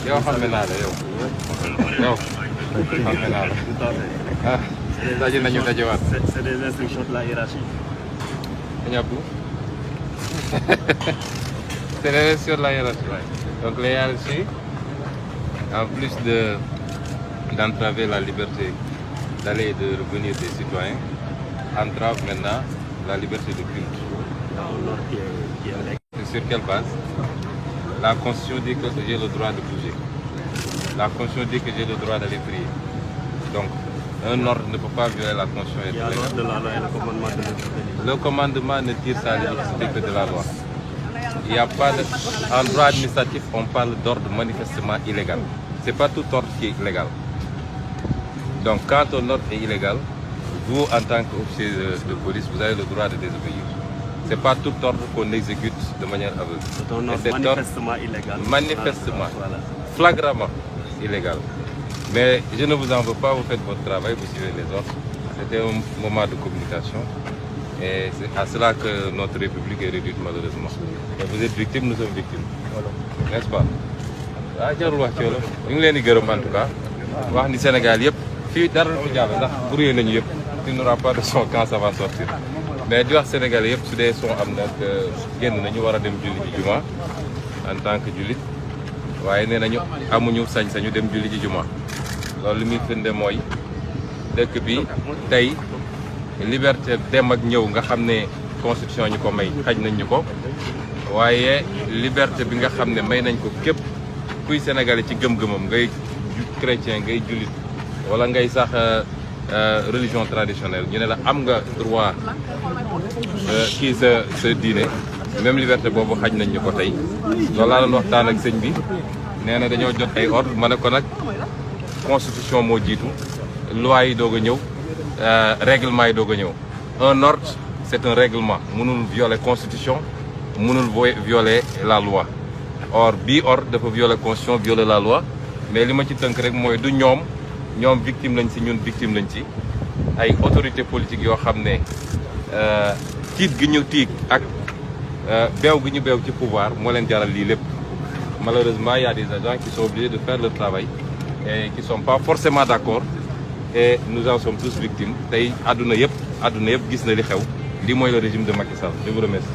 yow xam naa la yow xam naa la ah daje nañu dajewaat. C'est des instructions de la hiérarchie. Abdou. C'est des sur la hiérarchie. Donc la hiérarchie, en plus d'entraver la liberté d'aller et de revenir des citoyens, entrave maintenant la liberté de culte. Sur quelle base? La Constitution dit que j'ai le droit de bouger. La Constitution dit que j'ai le droit d'aller prier. Donc, un ordre ne peut pas violer la Constitution. Il y a l'ordre de la loi et le commandement de l'autorité. Le commandement ne tire sa légitimité que de la loi. Il n'y a pas de... En droit administratif, on parle d'ordre manifestement illégal. Ce n'est pas tout ordre qui est illégal. Donc, quand un ordre est illégal, vous, en tant qu'officier de police, vous avez le droit de désobéir. Ce n'est pas tout ordre qu'on exécute de manière aveugle. C'est un ordre manifestement illégal. Manifestement, voilà. Flagramment illégal. Mais je ne vous en veux pas, vous faites votre travail, vous suivez les ordres. C'était un moment de communication. Et c'est à cela que notre République est réduite malheureusement. Et vous êtes victime, nous sommes victimes. N'est-ce pas? Ah, jarul wax ci wolof. Ñu ngi leen di gërëm en tout cas. Wax ni Sénégal yëpp fii dara du fi jàll ndax brouillé nañu yëpp. Il n'y aura pas de son quand ça va sortir. Mais di wax Sénégal yëpp su dee son am nag génn nañu war a dem julli ji juma en tant que jullit. waaye nee nañu amuñu sañ-sañu dem julli ji juma. loolu li muy firnde mooy dëkk bi tey liberté dem ak ñëw nga xam ne constitution ñu ko may xaj nañ ñu ko waaye liberté bi nga xam ne may nañ ko képp kuy sénégalais ci gëm-gëmam ngay chrétien ngay jullit wala ngay sax religion traditionnelle ñu ne la am nga droit kii sa diine même liberté boobu xaj nañ ñu ko tey loolu laa doon waxtaan ak sëñ bi nee na dañoo jot ay ordre ma ne ko nag constitution moo jiitu loi yi doog a ñëw règlement yi doog a ñëw un ordre c'est un règlement mënul violer constitution mënul violer la loi or bii ordre dafa violer constitution violer la loi mais li ma ci tënk rek mooy du ñoom victime lañ ci ñun victime lañ ci ay autorités politiques yoo xam ne tiit gi ñu tiit ak beew gi ñu beew ci pouvoir moo leen jaral lii lépp malheureusement il y a des agents qui sont obligés de faire leur travail et qui sont pas forcément d'accord et nous en sommes tous victimes tey àdduna yëpp gis na li xew lii mooy le régime de Macky Sall je vous remercie.